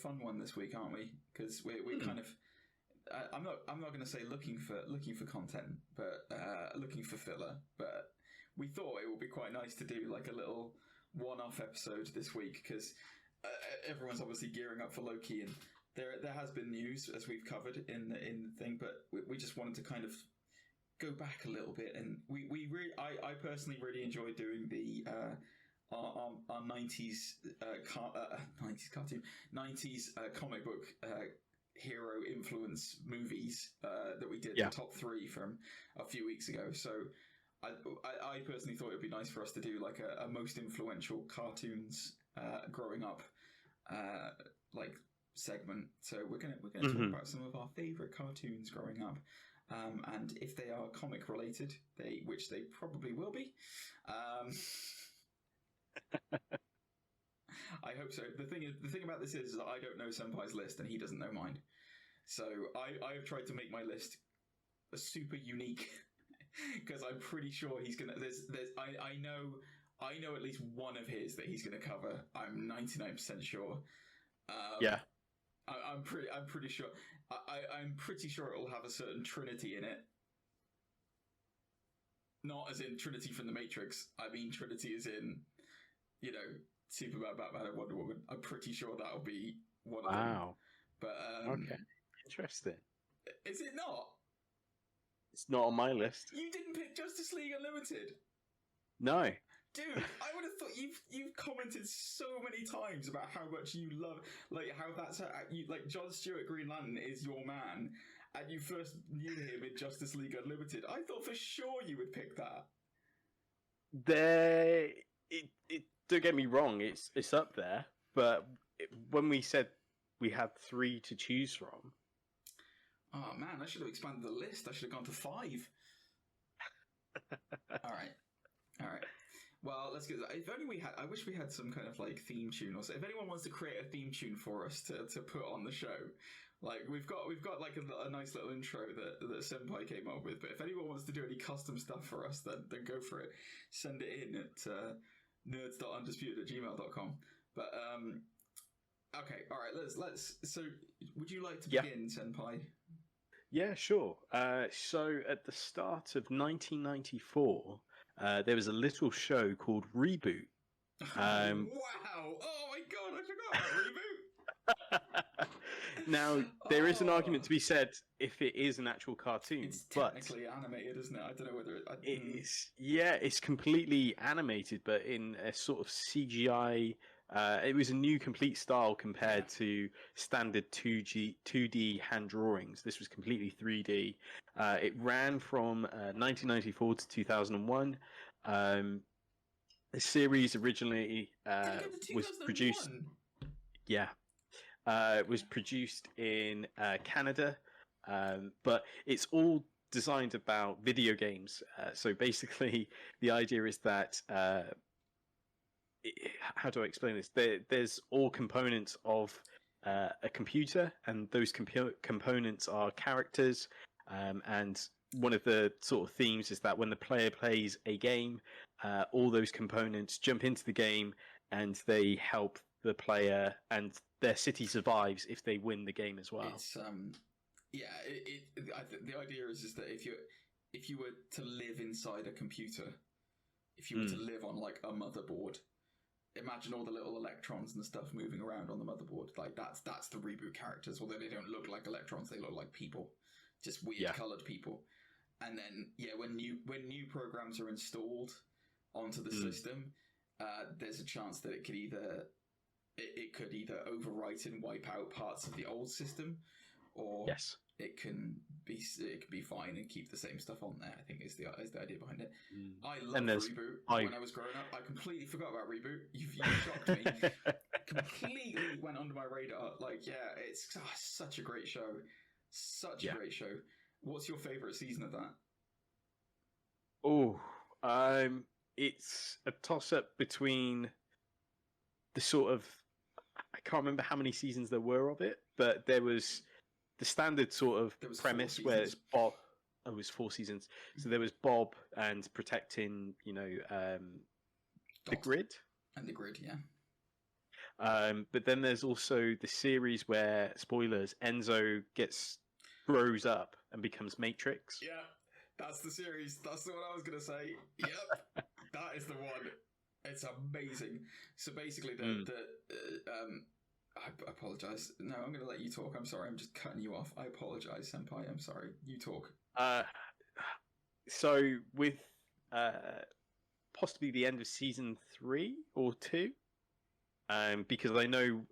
fun one this week, aren't we? Because we're kind of. I'm not going to say looking for content, but looking for filler. But we thought it would be quite nice to do like a little one-off episode this week because everyone's obviously gearing up for Loki, and there has been news as we've covered in the thing, but we just wanted to kind of go back a little bit, and I personally really enjoyed doing the our 90s 90s cartoon 90s comic book hero influence movies that we did the top 3 from a few weeks ago. So I personally thought it'd be nice for us to do like a most influential cartoons growing up like segment. So we're gonna talk about some of our favorite cartoons growing up, and if they are comic related, which they probably will be. I hope so. The thing about this is that I don't know Senpai's list and he doesn't know mine. So I have tried to make my list super unique because I'm pretty sure he's gonna. I know at least one of his that he's gonna cover. I'm 99% sure. I'm pretty sure. I'm pretty sure it will have a certain Trinity in it. Not as in Trinity from the Matrix. I mean Trinity as in, Superman, Batman, and Wonder Woman. I'm pretty sure that'll be one of them. Wow. But okay, interesting. Is it not? It's not on my list. You didn't pick Justice League Unlimited? No. Dude, I would have thought you've commented so many times about how much you love, like how that's like John Stewart Green Lantern is your man, and you first knew him in Justice League Unlimited. I thought for sure you would pick that. Don't get me wrong, it's up there, but when we said we had 3 to choose from. Oh man, I should have expanded the list. I should have gone to 5. All right. Well, let's get. If only we had. I wish we had some kind of like theme tune or so. If anyone wants to create a theme tune for us to put on the show, like we've got like a nice little intro that Senpai came up with. But if anyone wants to do any custom stuff for us, then go for it. Send it in at nerds.undisputed@gmail.com. But okay, all right. Let's. So, would you like to begin, Senpai? Yeah, sure. So at the start of 1994. There was a little show called Reboot. Wow! Oh my god, I forgot about Reboot! Now, there is an argument to be said if it is an actual cartoon. It's technically animated, isn't it? I don't know whether it is. Yeah, it's completely animated, but in a sort of CGI. It was a new complete style compared to standard 2D hand drawings. This was completely 3D. It ran from 1994 to 2001. The series originally was produced. Yeah, it was produced in Canada, but it's all designed about video games. So basically, the idea is that. How do I explain this? There's all components of a computer, and those components are characters. And one of the sort of themes is that when the player plays a game, all those components jump into the game, and they help the player, and their city survives if they win the game as well. It's the idea is that if you were to live inside a computer, if you were to live on like a motherboard. Imagine all the little electrons and stuff moving around on the motherboard. Like that's the Reboot characters. Although they don't look like electrons, they look like people, just weird coloured people. And then when new programs are installed onto the system, there's a chance that it could either overwrite and wipe out parts of the old system, or it can be fine and keep the same stuff on there. I think is the idea behind it. I love Reboot. When I was growing up, I completely forgot about Reboot. You shocked me. Completely went under my radar. Like, it's such a great show. Such a great show. What's your favourite season of that? It's a toss-up between the sort of... I can't remember how many seasons there were of it, but there was... The standard sort of premise where it's Bob. Oh, it was 4 seasons. So there was Bob and protecting, the grid. And the grid, yeah. But then there's also the series where, spoilers, Enzo grows up and becomes Matrix. Yeah, that's the series. That's the one I was going to say. Yep, that is the one. It's amazing. So basically, I apologize. No, I'm going to let you talk. I'm sorry. I'm just cutting you off. I apologize, Senpai. I'm sorry. You talk. So with possibly the end of season 3 or 2, because I know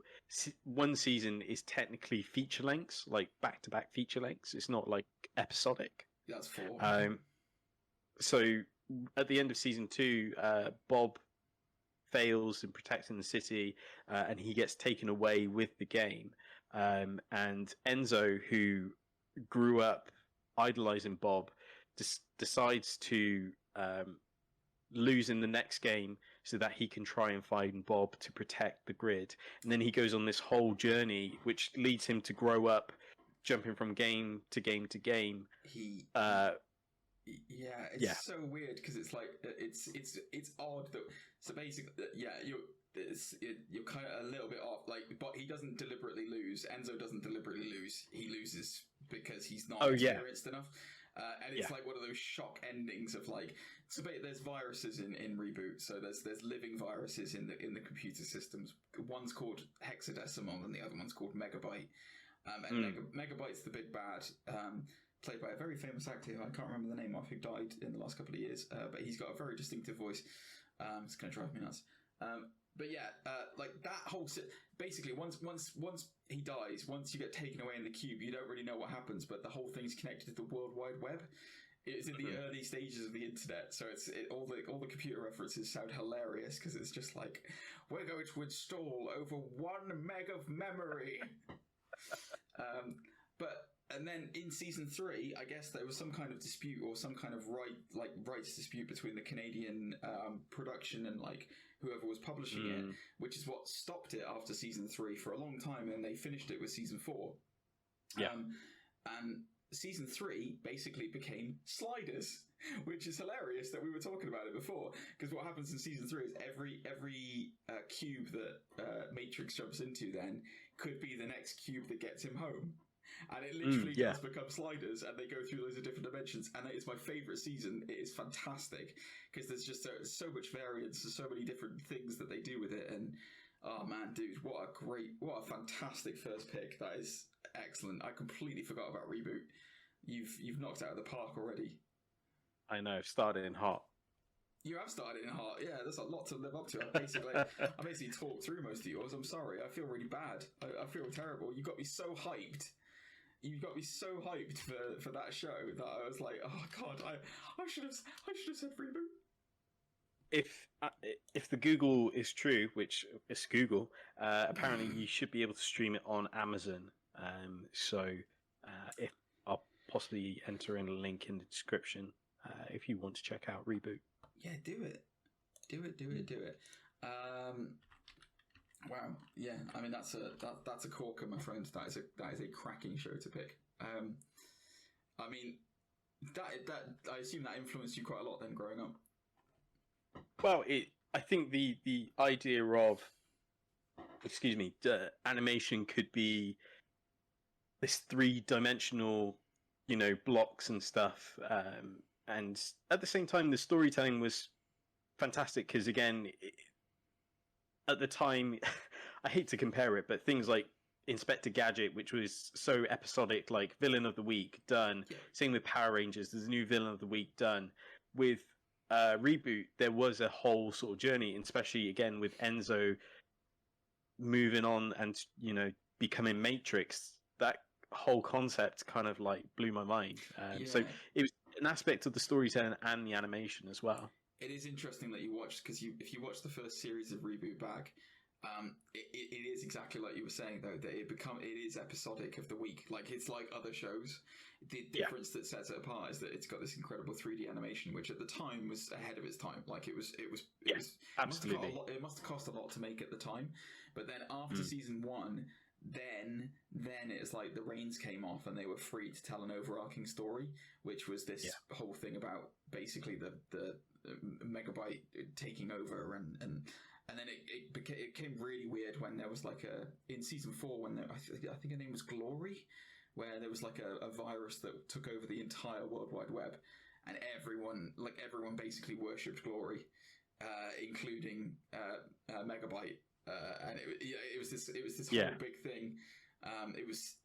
one season is technically feature lengths, like back-to-back feature lengths. It's not like episodic. That's 4. So at the end of season 2, Bob fails in protecting the city, and he gets taken away with the game. And Enzo, who grew up idolizing Bob, decides to lose in the next game so that he can try and find Bob to protect the grid. And then he goes on this whole journey, which leads him to grow up, jumping from game to game to game. It's so weird because it's like it's odd that basically you're kind of a little bit off, like, but he doesn't deliberately lose. Enzo doesn't deliberately lose. He loses because he's not experienced enough. And it's like one of those shock endings of like, so there's viruses in Reboot. So there's living viruses in the computer systems. One's called hexadecimal and the other one's called Megabyte. And Megabyte's the big bad, played by a very famous actor who I can't remember the name of, who died in the last couple of years. But he's got a very distinctive voice. It's going to drive me nuts. But yeah, like that whole basically once he dies, once you get taken away in the cube, you don't really know what happens, but the whole thing's connected to the World Wide Web. It's in the early stages of the internet, so all the computer references sound hilarious because it's just like, we're going to install over 1 meg of memory. And then in season 3, I guess there was some kind of dispute or some kind of rights dispute between the Canadian production and like whoever was publishing it, which is what stopped it after season 3 for a long time, and they finished it with season 4. Yeah. And season 3 basically became Sliders, which is hilarious that we were talking about it before, because what happens in season 3 is every cube that Matrix jumps into then could be the next cube that gets him home. And it literally does become Sliders, and they go through loads of different dimensions, and it is my favourite season. It is fantastic, because there's just so much variance, there's so many different things that they do with it, and oh man, dude, what a fantastic first pick. That is excellent. I completely forgot about Reboot. You've knocked it out of the park already. I know, started in hot. You have started in hot, yeah. There's a lot to live up to. I basically talked through most of yours. I'm sorry. I feel really bad. I feel terrible. You got me so hyped. You got me so hyped for that show that I was like, oh god, I should have said Reboot. If the Google is true, which is Google, apparently you should be able to stream it on Amazon. If I'll possibly enter in a link in the description if you want to check out Reboot. Yeah, do it. Wow, yeah. I mean, that's a corker, my friend. That is a cracking show to pick. I mean, that I assume that influenced you quite a lot then, growing up. Well, I think the idea of, animation could be this 3-dimensional, blocks and stuff, and at the same time, the storytelling was fantastic because, again, at the time, I hate to compare it, but things like Inspector Gadget, which was so episodic, like Villain of the Week, done. Yeah. Same with Power Rangers, there's a new Villain of the Week, done. With Reboot, there was a whole sort of journey, and especially, again, with Enzo moving on and, becoming Matrix, that whole concept kind of, like, blew my mind. So it was an aspect of the storytelling and the animation as well. It is interesting that you watched, because if you watch the first series of Reboot back, it is exactly like you were saying, though, that it is episodic of the week. Like, it's like other shows. The difference that sets it apart is that it's got this incredible 3D animation, which at the time was ahead of its time. Like, it was absolutely. It must have cost a lot to make at the time. But then after season 1, then it's like the reins came off and they were free to tell an overarching story, which was this whole thing about basically the Megabyte taking over and And then it came really weird when there was like in season 4 when I think her name was Glory, where there was like a virus that took over the entire World Wide Web, and everyone basically worshipped Glory, including Megabyte, and it was this whole big thing.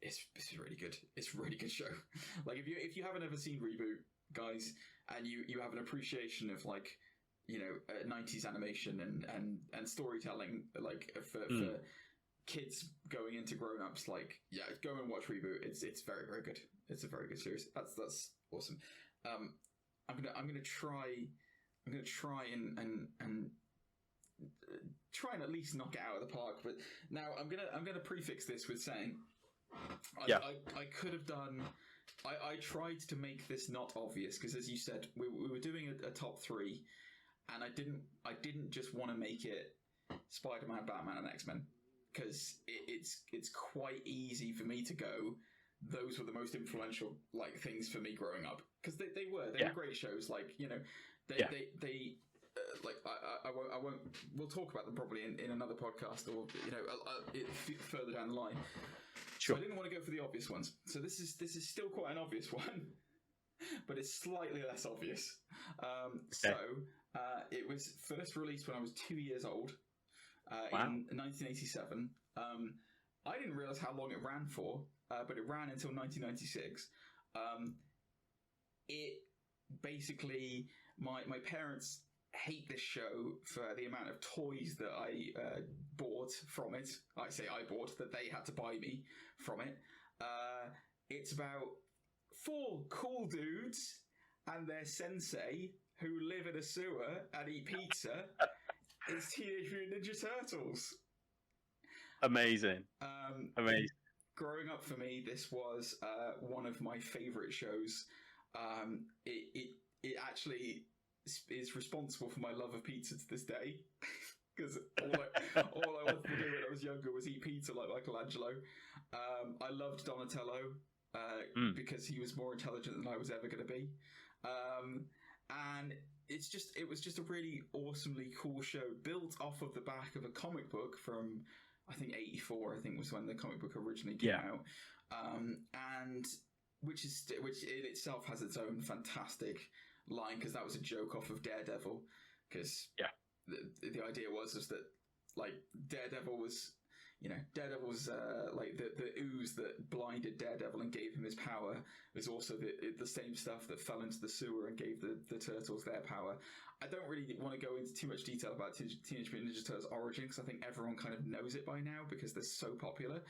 It's really good. It's a really good show. Like if you haven't ever seen Reboot, guys, and you have an appreciation of like, 90s animation and storytelling, like for kids going into grown-ups, like, yeah, go and watch Reboot. It's very, very good. It's a very good series. That's awesome. I'm gonna try and try and at least knock it out of the park. But now I'm gonna prefix this with saying I could have done. I tried to make this not obvious because, as you said, we were doing a top 3, and I didn't just want to make it Spider-Man, Batman, and X-Men, because it's quite easy for me to go, those were the most influential like things for me growing up, because they were great shows. Like, they like I won't. We'll talk about them probably in another podcast, or further down the line. Sure. So I didn't want to go for the obvious ones. So this is still quite an obvious one, but it's slightly less obvious. So it was first released when I was 2 years old, in 1987. I didn't realize how long it ran for, but it ran until 1996. It basically, my parents hate this show for the amount of toys that I bought from it. I say I bought, that they had to buy me from it. It's about 4 cool dudes and their sensei who live in a sewer and eat pizza. It's Teenage Mutant Ninja Turtles. Amazing. Amazing. Growing up for me, this was one of my favourite shows. It actually is responsible for my love of pizza to this day, because all I wanted to do when I was younger was eat pizza like Michelangelo. I loved Donatello because he was more intelligent than I was ever going to be, and it was just a really awesomely cool show, built off of the back of a comic book from, I think, 84. I think was when the comic book originally came out, and which in itself has its own fantastic line, because that was a joke off of Daredevil, because the idea was that like Daredevil was like the ooze that blinded Daredevil and gave him his power was also the same stuff that fell into the sewer and gave the turtles their power. I don't really want to go into too much detail about Teenage Mutant Ninja Turtles' origin, because I think everyone kind of knows it by now because they're so popular.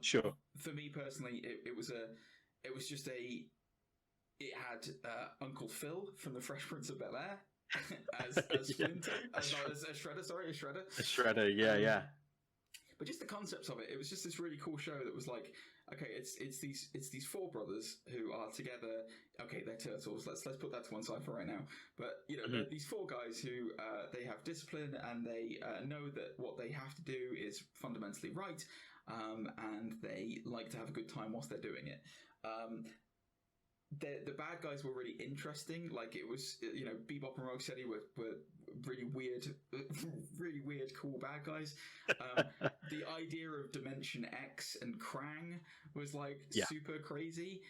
Sure. For me personally, it had Uncle Phil from the Fresh Prince of Bel-Air as Splinter, as Shredder. Sorry, as Shredder. A Shredder, yeah. But just the concepts of it was just this really cool show that was like, okay, it's these 4 brothers who are together. Okay, they're turtles. Let's put that to one side for right now. But they're these 4 guys who they have discipline, and they know that what they have to do is fundamentally right, and they like to have a good time whilst they're doing it. The bad guys were really interesting. Like, it was, Bebop and Rocksteady were really weird, cool bad guys. The idea of Dimension X and Krang was like super crazy.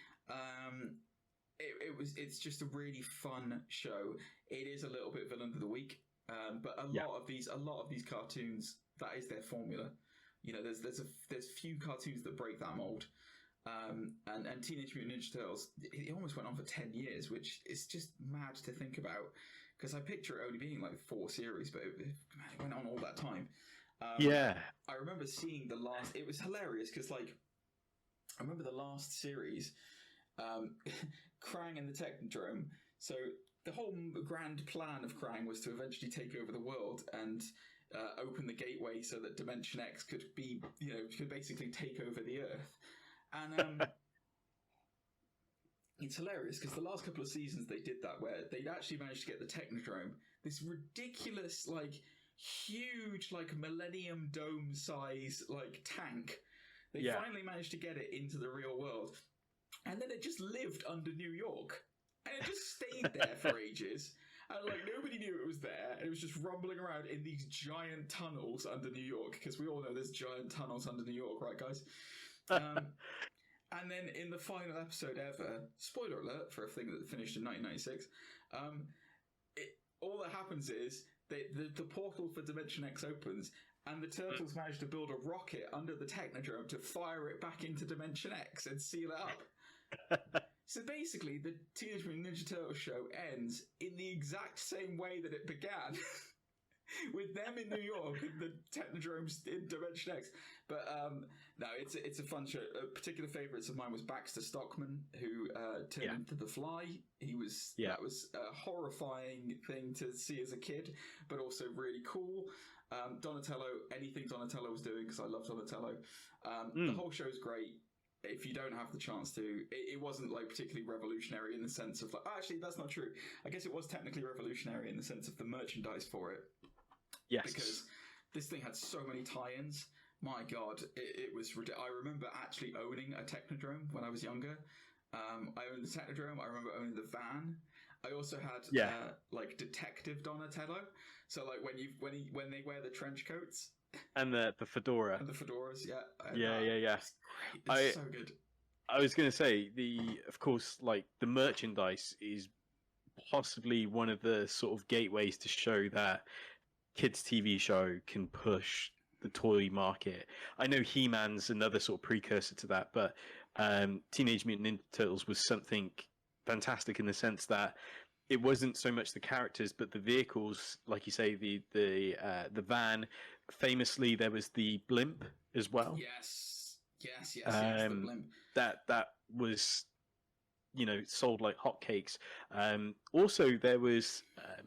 It's just a really fun show. It is a little bit villain of the week, but a lot of these cartoons, that is their formula. There's few cartoons that break that mold. And Teenage Mutant Ninja Turtles, it almost went on for 10 years, which is just mad to think about, because I picture it only being like 4 series, but it went on all that time. I remember seeing the last, it was hilarious, because like, I remember the last series, Krang and the Technodrome. So the whole grand plan of Krang was to eventually take over the world and open the gateway so that Dimension X could basically take over the Earth. And it's hilarious, because the last couple of seasons they did that, where they'd actually managed to get the Technodrome, this ridiculous, like, huge, like, Millennium Dome size, like, tank. They finally managed to get it into the real world. And then it just lived under New York. And it just stayed there for ages. And like nobody knew it was there, and it was just rumbling around in these giant tunnels under New York, because we all know there's giant tunnels under New York, right, guys? And then in the final episode ever, spoiler alert for a thing that finished in 1996, all that happens is the portal for Dimension X opens, and the Turtles manage to build a rocket under the Technodrome to fire it back into Dimension X and seal it up. So basically, the Teenage Mutant Ninja Turtles show ends in the exact same way that it began. With them in New York and the Technodromes in Dimension X. But no, it's a fun show. Particular favourites of mine was Baxter Stockman, who turned into the Fly. That was a horrifying thing to see as a kid, but also really cool. Donatello, anything Donatello was doing, because I love Donatello. The whole show's great. If you don't have the chance to, it wasn't like particularly revolutionary in the sense of like, actually that's not true. I guess it was technically revolutionary in the sense of the merchandise for it. Yes. Because this thing had so many tie-ins. My God, it was ridiculous. I remember actually owning a Technodrome when I was younger. I owned the Technodrome. I remember owning the van. I also had like Detective Donatello. So like when they wear the trench coats and the fedora and the fedoras, yeah. It's great. It's so good. I was going to say of course, like the merchandise is possibly one of the sort of gateways to show that kids' TV show can push the toy market. I know He-Man's another sort of precursor to that, but Teenage Mutant Ninja Turtles was something fantastic in the sense that it wasn't so much the characters, but the vehicles, like you say, the van. Famously, there was the blimp as well. Yes, the blimp. That was, sold like hotcakes. Also, there was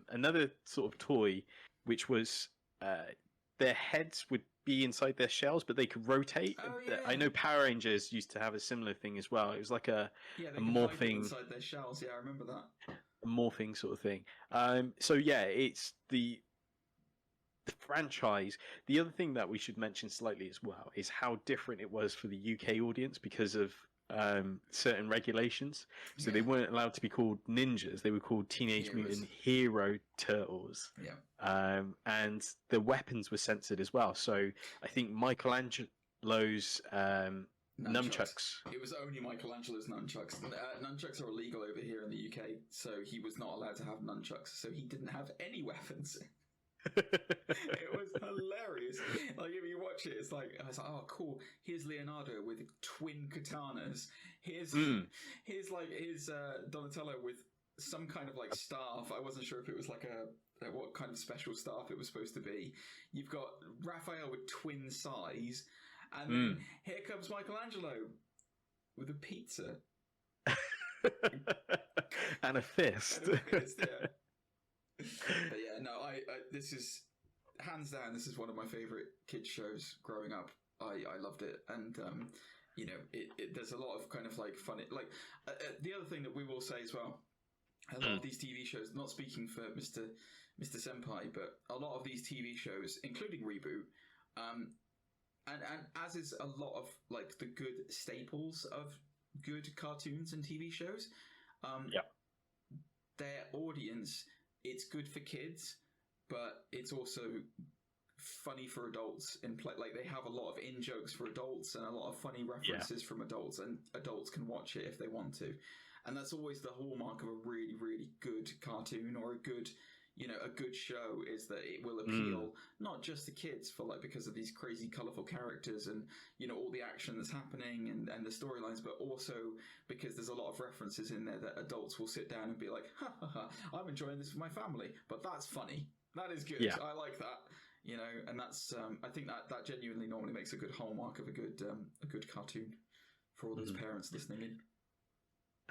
another sort of toy, which was their heads would be inside their shells, but they could rotate. Oh, yeah. I know Power Rangers used to have a similar thing as well. It was like a morphing inside their shells. Yeah, I remember that. A morphing sort of thing. So yeah, it's the franchise. The other thing that we should mention slightly as well is how different it was for the UK audience because of certain regulations. So they weren't allowed to be called ninjas; they were called Teenage Mutant Hero Turtles. Yeah. And the weapons were censored as well. So I think Michelangelo's nunchucks. It was only Michelangelo's nunchucks. Nunchucks are illegal over here in the UK, so he was not allowed to have nunchucks. So he didn't have any weapons. It was hilarious. Like if you watch it, it's like I was like, oh cool. Here's Leonardo with twin katanas. Here's Donatello with some kind of like staff. I wasn't sure if it was like what kind of special staff it was supposed to be. You've got Raphael with twin sais, and then here comes Michelangelo with a pizza and a fist. Yeah. But yeah, no, I this is hands down. This is one of my favorite kids shows growing up. I loved it, and there's a lot of kind of like funny. Like the other thing that we will say as well, a lot of these TV shows. Not speaking for Mr. Senpai, but a lot of these TV shows, including Reboot, and as is a lot of like the good staples of good cartoons and TV shows, their audience. It's good for kids, but it's also funny for adults. Like they have a lot of in jokes for adults and a lot of funny references from adults, and adults can watch it if they want to. And that's always the hallmark of a really, really good cartoon or a good show, is that it will appeal not just to kids because of these crazy, colourful characters and all the action that's happening and the storylines, but also because there's a lot of references in there that adults will sit down and be like, ha ha ha, I'm enjoying this with my family, but that's funny. That is good. I like that. And that's I think that genuinely normally makes a good hallmark of a good cartoon for all those parents listening in.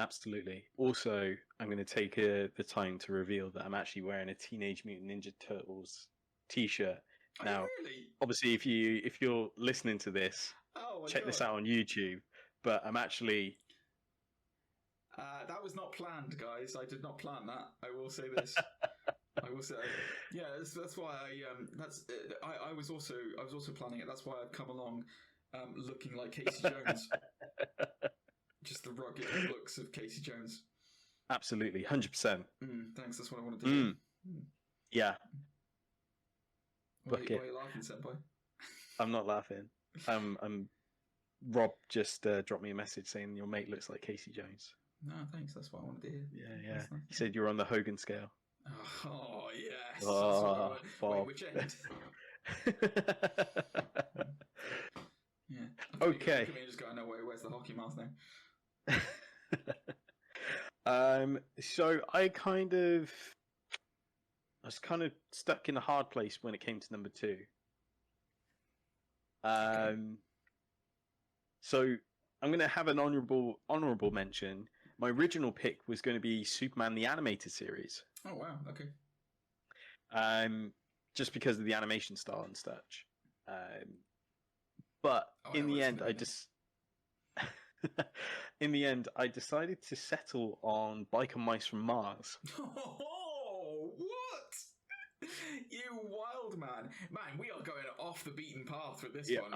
Absolutely. Also, I'm going to take the time to reveal that I'm actually wearing a Teenage Mutant Ninja Turtles t-shirt. Now, really? Obviously, if you're listening to this, check this out on YouTube. But I'm actually... that was not planned, guys. I did not plan that. I will say this. I will say, yeah. That's why I was also planning it. That's why I've come along, looking like Casey Jones. Just the rugged looks of Casey Jones. Absolutely, 100%. Thanks, that's what I wanted to do. Yeah. Why are you laughing, senpai? I'm not laughing. Rob just dropped me a message saying your mate looks like Casey Jones. No, thanks. That's what I wanted to hear. Yeah. Nice. He said you're on the Hogan scale. Oh yes. Oh, wait, which end? Yeah. Okay. Look at me just going, no, where's the hockey mask now? So I was kind of stuck in a hard place when it came to number 2. So I'm going to have an honorable mention. My original pick was going to be Superman the Animated Series. Oh wow, okay. Just because of the animation style and such. But in the end, I decided to settle on Biker Mice from Mars. Oh, what? You wild man. Man, we are going off the beaten path with this one.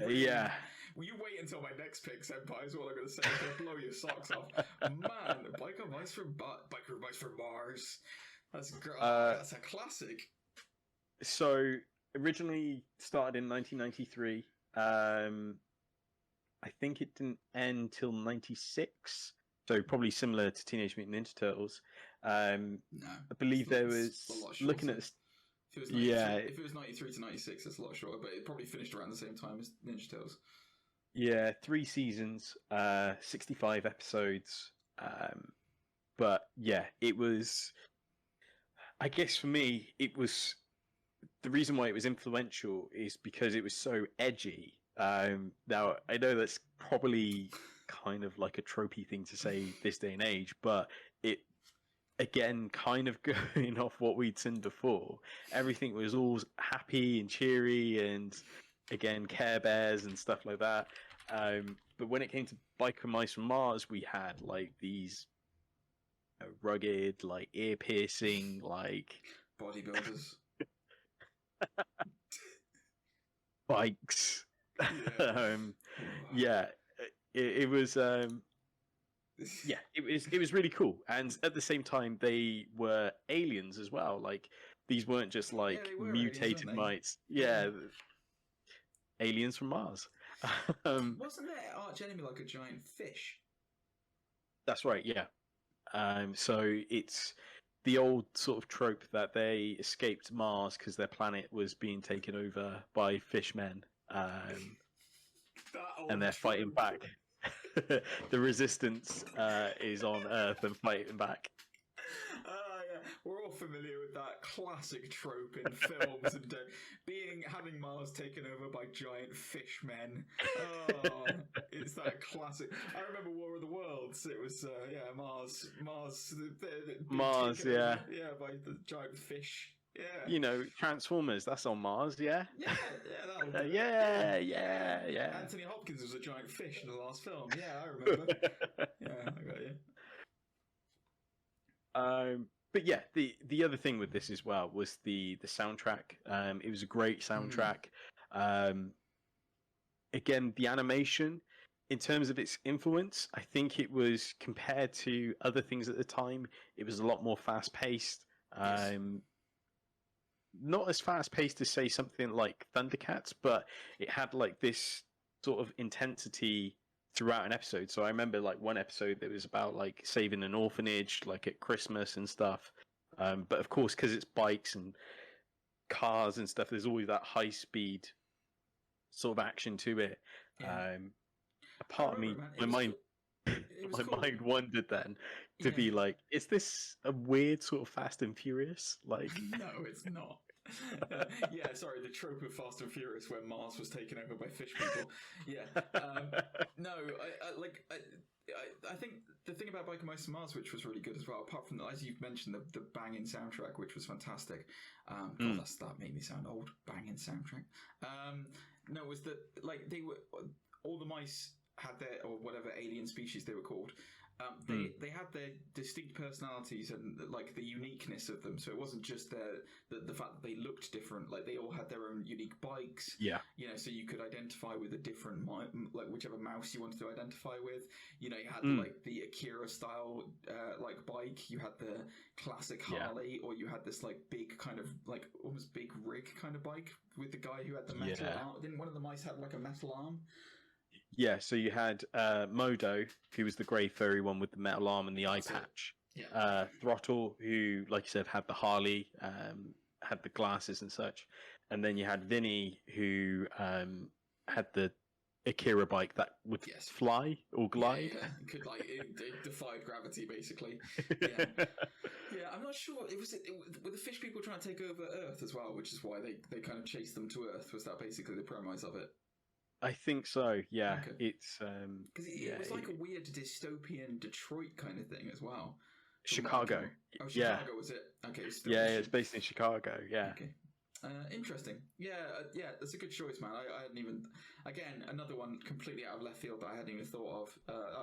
Yeah. Will you wait until my next pick, Senpai, is what I'm going to say. I'm going to blow your socks off. Man, Biker Mice from Mars. That's a classic. So, originally started in 1993. I think it didn't end till 96. So, probably similar to Teenage Mutant Ninja Turtles. No. I believe there was, looking at this. If it was 93 to 96, that's a lot shorter, but it probably finished around the same time as Ninja Turtles. Yeah, 3 seasons, 65 episodes. But yeah, it was, I guess for me, it was, the reason why it was influential is because it was so edgy. Now, I know that's probably kind of like a tropey thing to say this day and age, but it, again, kind of going off what we'd seen before, everything was all happy and cheery and, again, Care Bears and stuff like that. But when it came to Biker Mice from Mars, we had, like, these rugged, like, ear-piercing, like... bodybuilders. Bikes. Yeah. It was... yeah, it was really cool, and at the same time, they were aliens as well. Like, these weren't just like mutated mites. Yeah, aliens from Mars. Wasn't their arch enemy like a giant fish? That's right. Yeah. So it's the old sort of trope that they escaped Mars because their planet was being taken over by fishmen, and they're fighting back. The resistance is on Earth and fighting back. Yeah. We're all familiar with that classic trope in films and having Mars taken over by giant fishmen. Oh, it's that classic. I remember War of the Worlds. It was Mars, yeah, by the giant fish. Yeah. You know, Transformers, that's on Mars, yeah? Yeah. Anthony Hopkins was a giant fish in the last film. Yeah, I remember. Yeah, I got you. But yeah, the other thing with this as well was the soundtrack. It was a great soundtrack. Again, the animation, in terms of its influence, I think it was, compared to other things at the time, it was a lot more fast-paced. Yes. Not as fast-paced as, say, something like Thundercats, but it had, like, this sort of intensity throughout an episode. So I remember, like, one episode that was about, like, saving an orphanage, like, at Christmas and stuff. But, of course, because it's bikes and cars and stuff, there's always that high-speed sort of action to it. Yeah. A part of me, my mind wondered then to be like, is this a weird sort of Fast and Furious? Like, no, it's not. Yeah, sorry, the trope of Fast and Furious where Mars was taken over by fish people. Yeah, no, I think the thing about Biker Mice from Mars, which was really good as well, apart from as you've mentioned, the banging soundtrack, which was fantastic. God, that made me sound old. Banging soundtrack. No, was that, like, they were, all the mice had their, or whatever alien species they were called, They had their distinct personalities and like the uniqueness of them. So it wasn't just the fact that they looked different. Like they all had their own unique bikes. Yeah. You know, so you could identify with a different like whichever mouse you wanted to identify with. You know, you had like the Akira style like bike. You had the classic Harley, or you had this like big kind of like almost big rig kind of bike with the guy who had the metal arm. Didn't one of the mice have like a metal arm? Yeah, so you had Modo, who was the grey furry one with the metal arm and the eye patch. Yeah. Throttle, who, like you said, had the Harley, had the glasses and such. And then you had Vinny, who had the Akira bike that would fly or glide. Yeah. It could it defied gravity, basically. Yeah. Yeah, I'm not sure. Were the fish people trying to take over Earth as well, which is why they kind of chased them to Earth? Was that basically the premise of it? I think so. Yeah, okay. It's because it was like a weird dystopian Detroit kind of thing as well. Chicago. Oh, Chicago was it? Okay. It's based in Chicago. Yeah. Okay. Interesting. Yeah, that's a good choice, man. I hadn't even. Again, another one completely out of left field that I hadn't even thought of.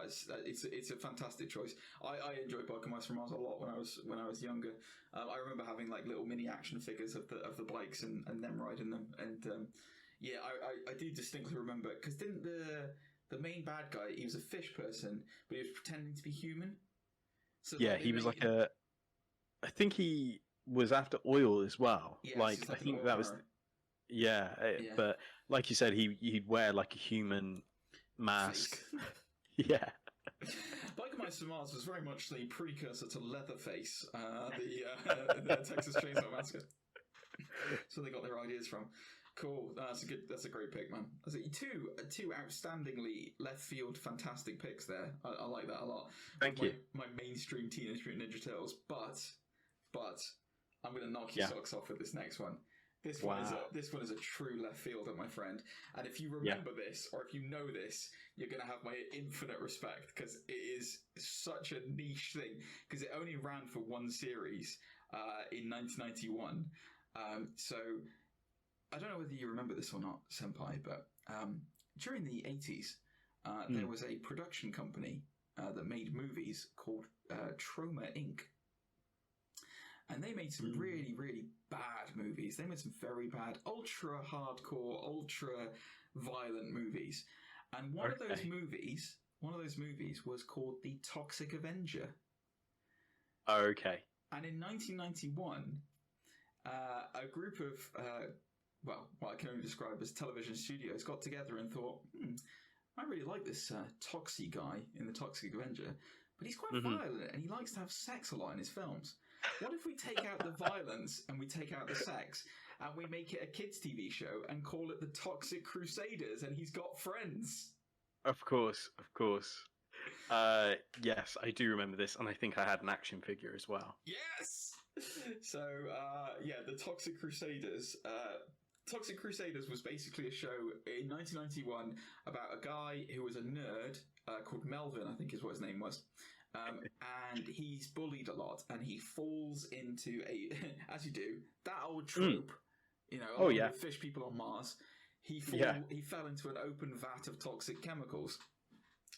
It's a fantastic choice. I enjoyed Biker Mice from Mars a lot when I was younger. I remember having like little mini action figures of the bikes and them riding them and. Yeah, I do distinctly remember, because didn't the main bad guy, he was a fish person, but he was pretending to be human? So yeah, he was like a... I think he was after oil as well. Yes, like, I think that was... Yeah, but like you said, he'd wear like a human mask. Yeah. Biker Mice from Mars was very much the precursor to Leatherface, the Texas Chainsaw Massacre. So they got their ideas from. Cool, that's a great pick, man. Two outstandingly left field, fantastic picks there. I like that a lot. Thank you. My mainstream Teenage Mutant Ninja Turtles, but I'm going to knock your socks off with this next one. This one is a true left fielder, my friend. And if you remember this, or if you know this, you're going to have my infinite respect, because it is such a niche thing. Because it only ran for one series in 1991. So. I don't know whether you remember this or not, Senpai, but during the 80s, there was a production company that made movies called Troma Inc. And they made some really, really bad movies. They made some very bad, ultra hardcore, ultra violent movies. And one of those movies was called The Toxic Avenger. Okay. And in 1991, a group of what I can only describe as television studios got together and thought, I really like this Toxie guy in the Toxic Avenger, but he's quite violent and he likes to have sex a lot in his films. What if we take out the violence and we take out the sex and we make it a kids' TV show and call it the Toxic Crusaders and he's got friends? Of course. Yes, I do remember this, and I think I had an action figure as well. Yes! So, the Toxic Crusaders... Toxic Crusaders was basically a show in 1991 about a guy who was a nerd called Melvin, I think is what his name was. And he's bullied a lot, and he falls into as you do, that old trope, fish people on Mars. He fell into an open vat of toxic chemicals.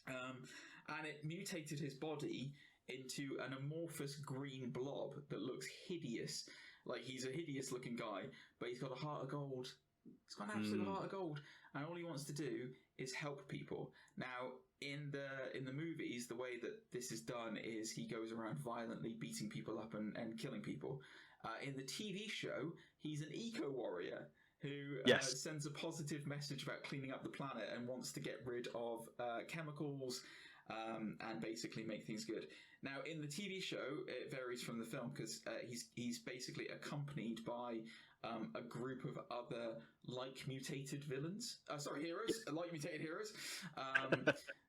And it mutated his body into an amorphous green blob that looks hideous. Like, he's a hideous-looking guy, but he's got a heart of gold. He's got an absolute heart of gold, and all he wants to do is help people. Now, in the movies, the way that this is done is he goes around violently beating people up and killing people. In the TV show, he's an eco-warrior who sends a positive message about cleaning up the planet and wants to get rid of chemicals and basically make things good. Now, in the TV show, it varies from the film because he's basically accompanied by a group of other like-mutated villains. Heroes. Like-mutated heroes.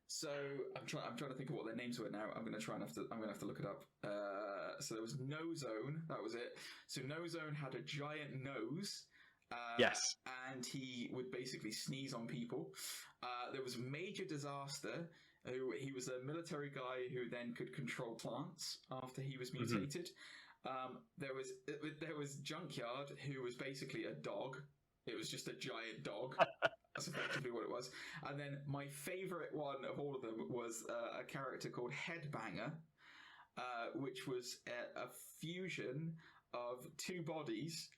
So I'm trying to think of what their names were now. I'm gonna have to look it up. So there was No Zone. That was it. So No Zone had a giant nose. Yes. And he would basically sneeze on people. There was Major Disaster. He was a military guy who then could control plants after he was mutated. There was Junkyard, who was basically a dog. It was just a giant dog. That's effectively what it was. And then my favourite one of all of them was a character called Headbanger, which was a fusion of two bodies,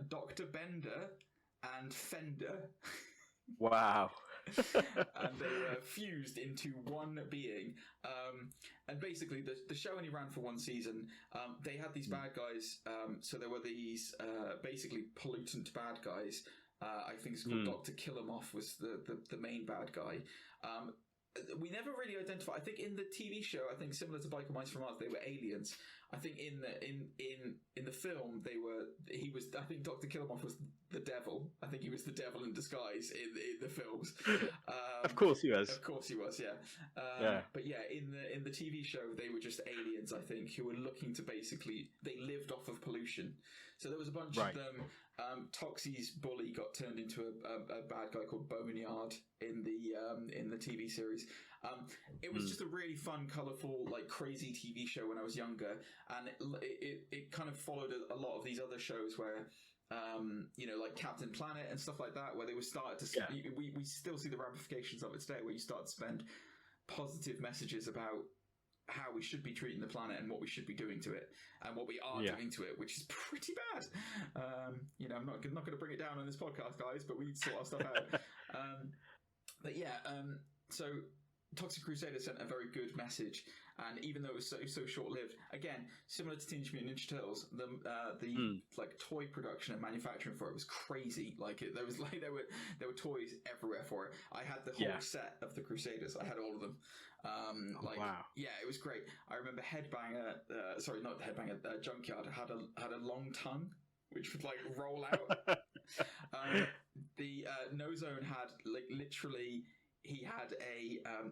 Dr. Bender and Fender. Wow. And they were fused into one being. And basically, the show only ran for one season. They had these bad guys. So there were these basically pollutant bad guys. I think it's called Dr. Killermoth was the main bad guy. We never really identified. I think in the TV show, I think similar to Biker Mice from Mars, they were aliens. I think in the film, I think Dr. Killermoth was the devil. I think he was the devil in disguise in the films. Of course he was. Of course he was, yeah. But yeah, in the TV show, they were just aliens, I think, who were looking to they lived off of pollution. So there was a bunch of them. Toxie's bully got turned into a bad guy called Boneyard in the TV series. It was just a really fun, colourful, like crazy TV show when I was younger, and it kind of followed a lot of these other shows where, like Captain Planet and stuff like that, where they were started to. Yeah. We still see the ramifications of it today, where you start to spend positive messages about how we should be treating the planet and what we should be doing to it and what we are doing to it, which is pretty bad. I'm not going to bring it down on this podcast, guys, but we need to sort our stuff out. So Toxic Crusader sent a very good message, and even though it was so short-lived, again, similar to Teenage Mutant Ninja Turtles, the like toy production and manufacturing for it was crazy. There were toys everywhere for it. I had the whole set of the Crusaders. I had all of them. Wow. Yeah, it was great. I remember Junkyard had a long tongue which would like roll out. The No Zone had literally. He had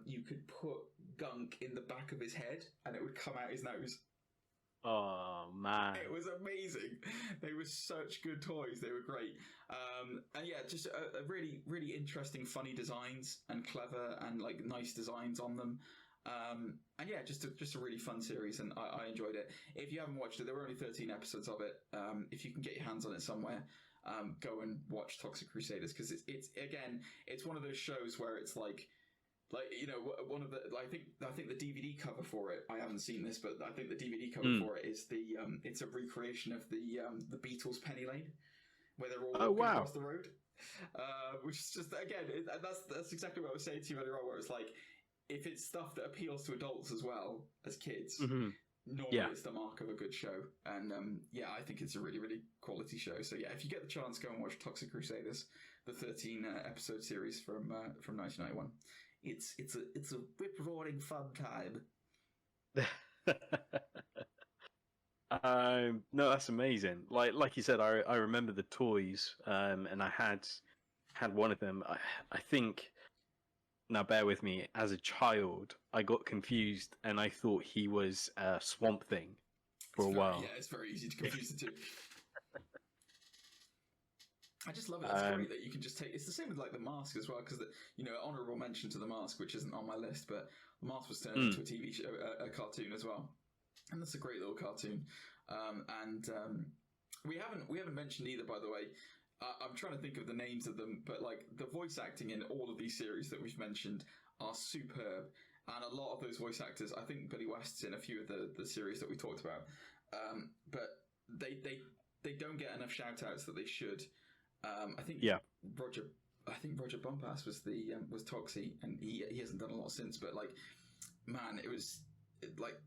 you could put gunk in the back of his head and it would come out his nose. Oh, man. It was amazing. They were such good toys. They were great. And yeah, just a really, really interesting, funny designs and clever and like nice designs on them. And yeah, just a really fun series, and I enjoyed it. If you haven't watched it, there were only 13 episodes of it. If you can get your hands on it somewhere, go and watch Toxic Crusaders, because it's one of those shows where it's like one of the I think the DVD cover for it. I haven't seen this, but I think the DVD cover for it is it's a recreation of the Beatles' Penny Lane, where they're all walking across the road. Which is just that's exactly what I was saying to you earlier on, where it's like, if it's stuff that appeals to adults as well as kids, normally it's the mark of a good show. And I think it's a really, really quality show. So yeah, if you get the chance, go and watch Toxic Crusaders, the 13 episode series from 1991. It's a rip-roaring fun time. No, that's amazing. Like you said, I remember the toys, and I had one of them. I think. Now, bear with me. As a child, I got confused, and I thought he was Swamp Thing for a while. Yeah, it's very easy to confuse the two. I just love it. It's great that you can just take. It's the same with like the Mask as well, because honourable mention to the Mask, which isn't on my list, but the Mask was turned into a TV show, a cartoon as well, and that's a great little cartoon. We haven't mentioned either, by the way. I'm trying to think of the names of them, but like the voice acting in all of these series that we've mentioned are superb, and a lot of those voice actors, I think Billy West's in a few of the series that we talked about, but they don't get enough shout outs that they should. I think Roger Bumpass was was Toxie, and he hasn't done a lot since, but like, man, it was like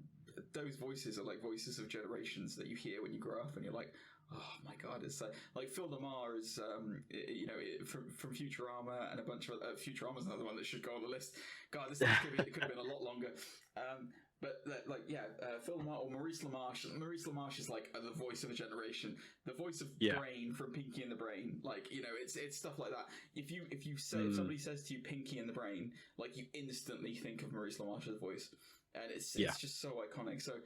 those voices are like voices of generations that you hear when you grow up, and you're like, oh my god, it's like Phil Lamar is from Futurama, and a bunch of Futurama's another one that should go on the list. God, this could have been a lot longer. Phil Lamar or Maurice LaMarche. Maurice LaMarche is like the voice of a generation, the voice of Brain from Pinky and the Brain. Like, it's stuff like that. If if somebody says to you Pinky and the Brain, like, you instantly think of Maurice LaMarche's voice, and it's just so iconic. So.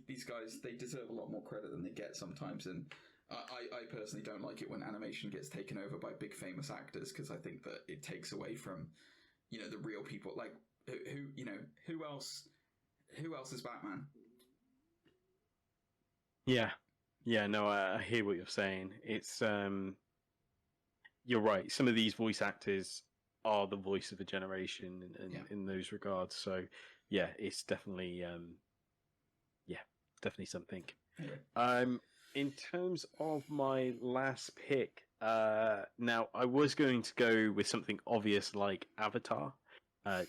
These guys, they deserve a lot more credit than they get sometimes, and I personally don't like it when animation gets taken over by big famous actors, because I think that it takes away from the real people. Like who else is Batman? No, I hear what you're saying. It's you're right. Some of these voice actors are the voice of a generation in those regards. So yeah, it's definitely definitely something. In terms of my last pick, now I was going to go with something obvious like Avatar,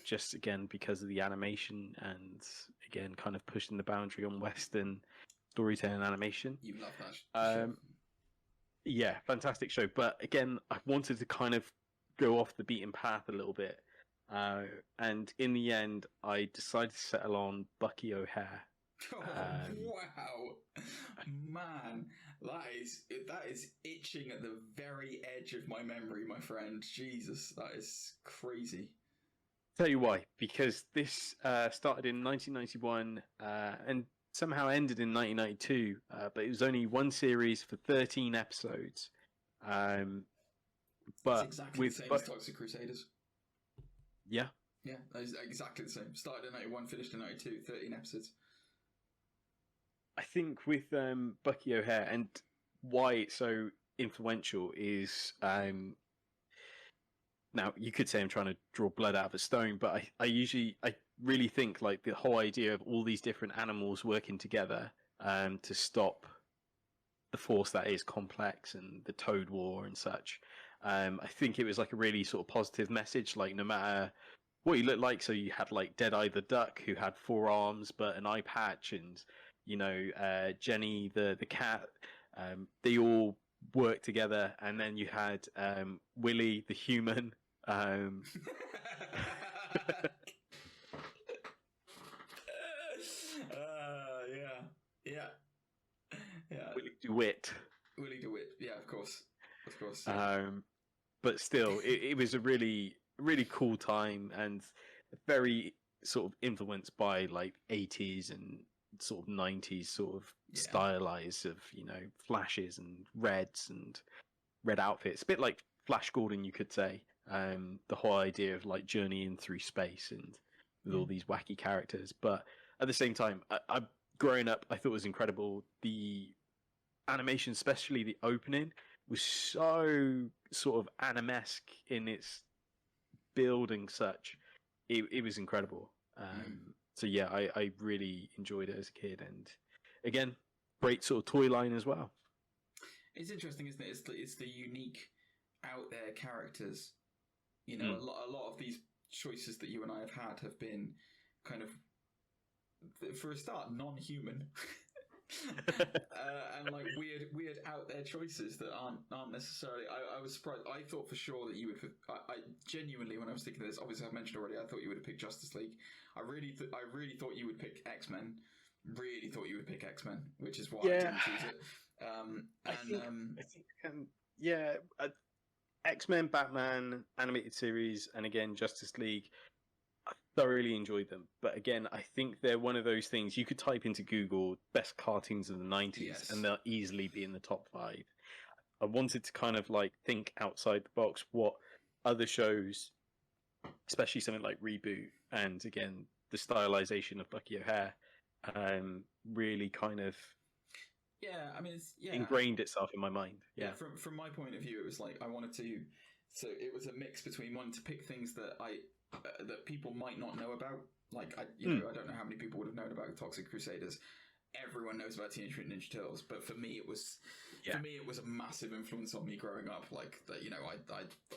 just again because of the animation and again kind of pushing the boundary on Western storytelling animation. You love that show. Yeah, fantastic show. But again, I wanted to kind of go off the beaten path a little bit, and in the end, I decided to settle on Bucky O'Hare. Oh, wow, man, that is itching at the very edge of my memory, my friend. Jesus, that is crazy. Tell you why, because this started in 1991 and somehow ended in 1992, but it was only one series for 13 episodes. But it's exactly the same as Toxic Crusaders. Yeah, it's exactly the same. Started in 91, finished in 92, 13 episodes. I think with Bucky O'Hare and why it's so influential is now you could say I'm trying to draw blood out of a stone, but I really think like the whole idea of all these different animals working together to stop the force that is Complex and the Toad War and such. I think it was like a really sort of positive message, like no matter what you look like. So you had like Deadeye the duck who had 4 arms but an eye patch, and Jenny the cat, they all worked together, and then you had Willy the human. Yeah. Willy DeWitt. Willy DeWitt, yeah, of course. But still, it was a really, really cool time and very sort of influenced by like 80s and sort of 90s sort of stylized of flashes and reds and red outfits, a bit like Flash Gordon, you could say. The whole idea of like journeying through space and with all these wacky characters, but at the same time, I growing up, I thought it was incredible. The animation, especially the opening, was so sort of anime-esque in its building. Such, it was incredible. So yeah, I really enjoyed it as a kid, and again, great sort of toy line as well. It's interesting, isn't it? It's the unique, out there characters. A lot of these choices that you and I have been kind of, for a start, non-human, and like weird out there choices that aren't necessarily. I was surprised. I thought for sure that you would. I genuinely, when I was thinking of this, obviously I've mentioned already, I thought you would have picked Justice League. I really thought you would pick X-Men. Really thought you would pick X-Men, which is why I didn't choose it. X-Men, Batman, animated series, and again Justice League. I thoroughly enjoyed them, but again, I think they're one of those things you could type into Google best cartoons of the 90s, and they'll easily be in the top 5. I wanted to kind of like think outside the box, what other shows, especially something like Reboot, and again the stylization of Bucky O'Hare, really kind of ingrained itself in my mind. Yeah. From my point of view, it was like I wanted to. So it was a mix between wanting to pick things that that people might not know about. Like I don't know how many people would have known about Toxic Crusaders. Everyone knows about Teenage Mutant Ninja Turtles, but for me it was a massive influence on me growing up. Like that,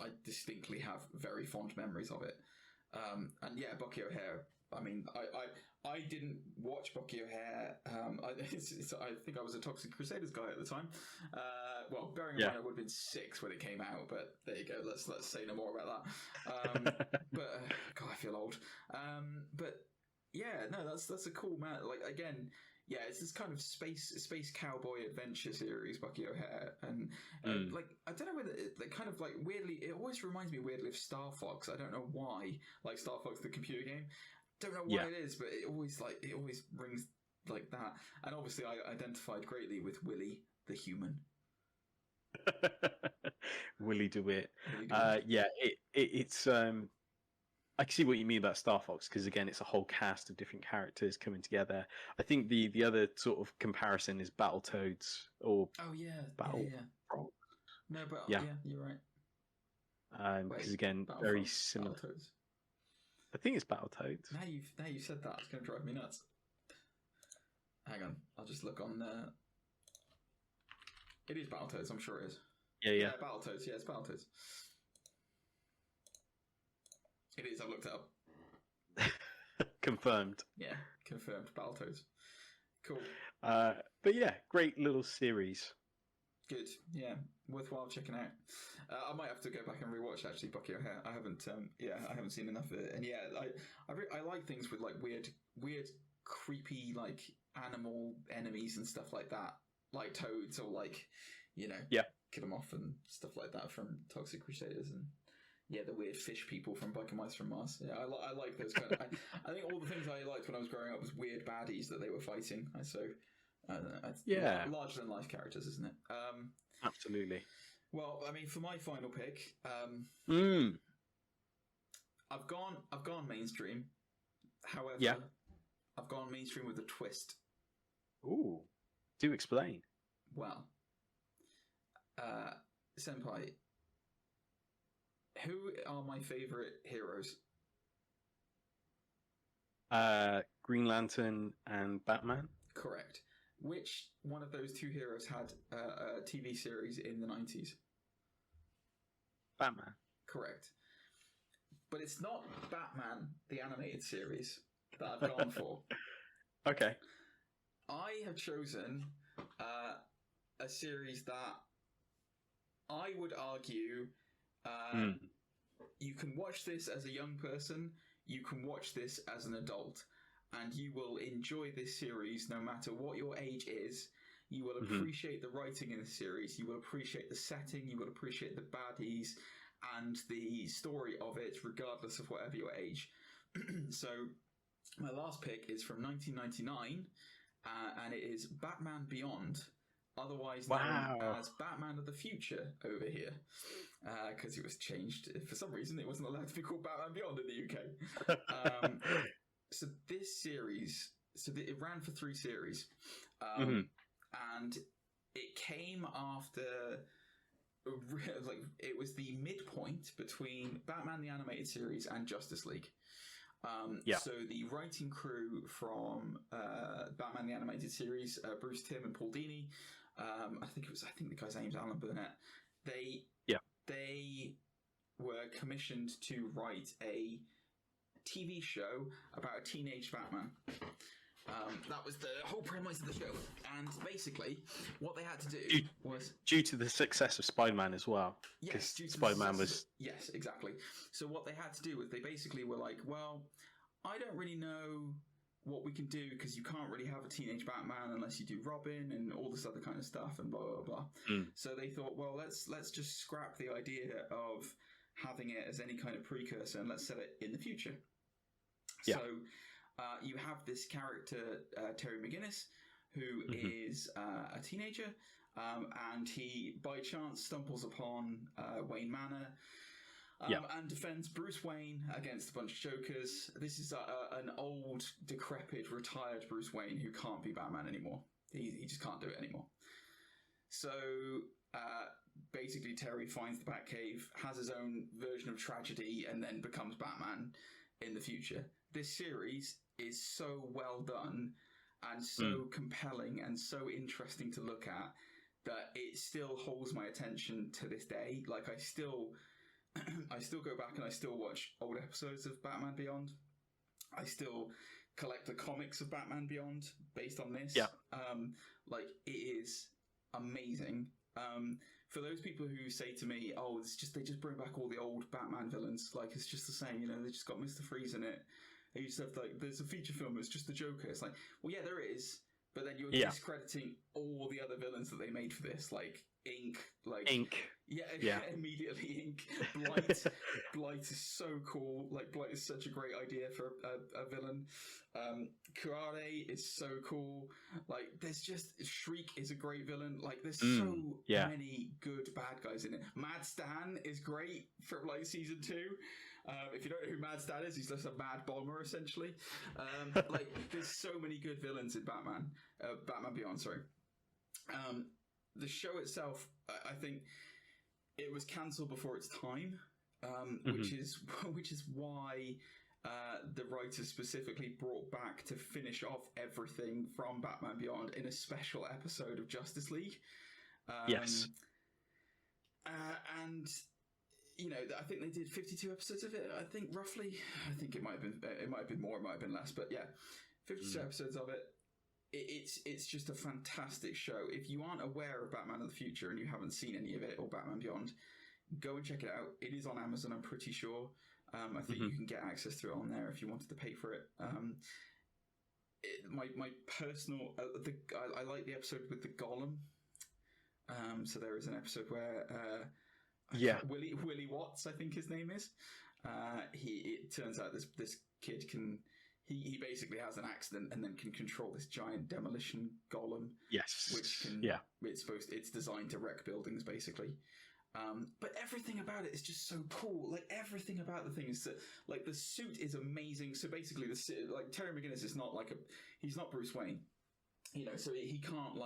I distinctly have very fond memories of it. And yeah, Bucky O'Hare. I mean, I didn't watch Bucky O'Hare. I think I was a Toxic Crusaders guy at the time. Well, bearing in mind I would have been 6 when it came out, but there you go. Let's say no more about that. But God, I feel old. But yeah, no, that's a cool man. Like again, yeah, it's this kind of space cowboy adventure series, Bucky O'Hare, and like I don't know whether it kind of like weirdly, it always reminds me weirdly of Star Fox. I don't know why, like Star Fox, the computer game. Don't know why it is, but it always rings like that. And obviously, I identified greatly with Willy the human. Willy DeWitt. It's I can see what you mean about Star Fox, because again, it's a whole cast of different characters coming together. I think the other sort of comparison is Battletoads or Battle. Frog. No, but yeah, you're right. because again, very similar. Battletoads. I think it's Battletoads. Now you've said that, it's going to drive me nuts. Hang on, I'll just look on there. It is Battletoads, I'm sure it is. Yeah. Battletoads, yeah, it's Battletoads. It is, I've looked it up. Confirmed. Yeah, confirmed. Battletoads. Cool. But yeah, great little series. Good. Yeah, worthwhile checking out. I might have to go back and rewatch actually Bucky O'Hare. I haven't seen enough of it. And yeah, I like things with like weird, creepy like animal enemies and stuff like that, like toads or like kill them off and stuff like that from Toxic Crusaders and. Yeah, the weird fish people from Biker Mice from Mars. Yeah, I like those kind of... I think all the things I liked when I was growing up was weird baddies that they were fighting. So, larger than life characters, isn't it? Absolutely. Well, I mean, for my final pick, I've gone mainstream. However, I've gone mainstream with a twist. Ooh, do explain. Well, Senpai. Who are my favourite heroes? Green Lantern and Batman? Correct. Which one of those two heroes had a TV series in the 90s? Batman. Correct. But it's not Batman, the animated series, that I've gone for. Okay. I have chosen a series that I would argue... You can watch this as a young person, you can watch this as an adult, and you will enjoy this series no matter what your age is. You will appreciate the writing in the series, you will appreciate the setting, you will appreciate the baddies and the story of it regardless of whatever your age. So my last pick is from 1999 and it is Batman Beyond. Otherwise known as Batman of the Future over here, because it was changed. For some reason, it wasn't allowed to be called Batman Beyond in the UK. So this series, it ran for 3 series, and it came after, like, it was the midpoint between Batman the Animated Series and Justice League. So the writing crew from Batman the Animated Series, Bruce Timm and Paul Dini, I think the guy's name's Alan Burnett. They were commissioned to write a TV show about a teenage Batman. That was the whole premise of the show, and basically what they had to do was due to the success of Spider-Man as well. Yes, Spider-Man was yes, exactly. So what they had to do was they basically were like, well, I don't really know what we can do because you can't really have a teenage Batman unless you do Robin and all this other kind of stuff and blah blah blah. So they thought, well, let's just scrap the idea of having it as any kind of precursor and let's set it in the future. So you have this character, Terry McGinnis, who is a teenager, and he by chance stumbles upon Wayne Manor. And defends Bruce Wayne against a bunch of Jokers. This is an old, decrepit, retired Bruce Wayne who can't be Batman anymore. He just can't do it anymore. So basically Terry finds the Batcave, has his own version of tragedy, and then becomes Batman in the future. This series is so well done and so compelling and so interesting to look at that it still holds my attention to this day. Like I still go back and I still watch old episodes of Batman Beyond. I still collect the comics of Batman Beyond based on this. Like it is amazing. For those people who say to me, "Oh, they just bring back all the old Batman villains. Like it's just the same. You know, they just got Mr. Freeze in it. And you just have like there's a feature film. It's just the Joker." It's like, well, yeah, there is, but then you're discrediting all the other villains that they made for this, like Ink. Immediately Ink. Blight is so cool. Like Blight is such a great idea for a villain. Kurare is so cool. Like there's just Shriek is a great villain. Like there's so many good bad guys in it. Mad Stan is great from like season 2. If you don't know who Mad Stan is, he's just a mad bomber essentially. Like there's so many good villains in Batman Beyond. Sorry. The show itself, I think it was cancelled before its time which is why the writers specifically brought back to finish off everything from Batman Beyond in a special episode of Justice League. Yes. And I think they did 52 episodes of it. I think roughly. I think it might have been more, it might have been less, but yeah, 52 episodes of it. It's just a fantastic show. If you aren't aware of Batman of the Future and you haven't seen any of it or Batman Beyond, go and check it out. It is on Amazon, I'm pretty sure. I think you can get access to it on there if you wanted to pay for it. My personal, I like the episode with the Golem. So there is an episode where Willie Watts, I think his name is. It turns out this kid can. He basically has an accident and then can control this giant demolition golem. Yes. Which can. Yeah. It's designed to wreck buildings, basically. But everything about it is just so cool. Like, everything about the thing is that, like, the suit is amazing. So basically, Terry McGinnis is not he's not Bruce Wayne, so he can't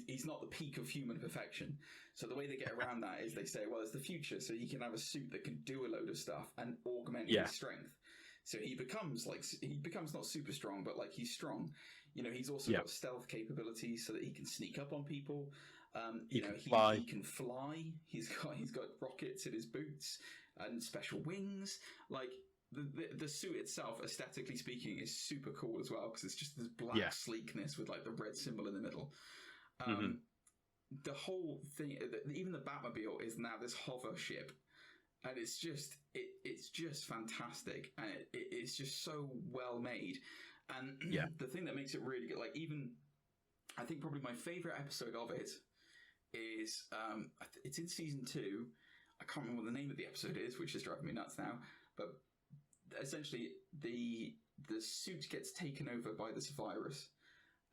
he's not the peak of human perfection. So the way they get around that is they say, well, it's the future, so he can have a suit that can do a load of stuff and augment his strength. So he becomes not super strong, but he's strong. He's also got stealth capabilities so that he can sneak up on people. He can fly. He's got rockets in his boots and special wings. Like, the suit itself, aesthetically speaking, is super cool as well because it's just this black sleekness with the red symbol in the middle. The whole thing, even the Batmobile, is now this hover ship, and it's just fantastic, and it's just so well made. And the thing that makes it really good, I think probably my favorite episode of it is it's in season 2. I can't remember what the name of the episode is, which is driving me nuts now, but essentially the suit gets taken over by this virus,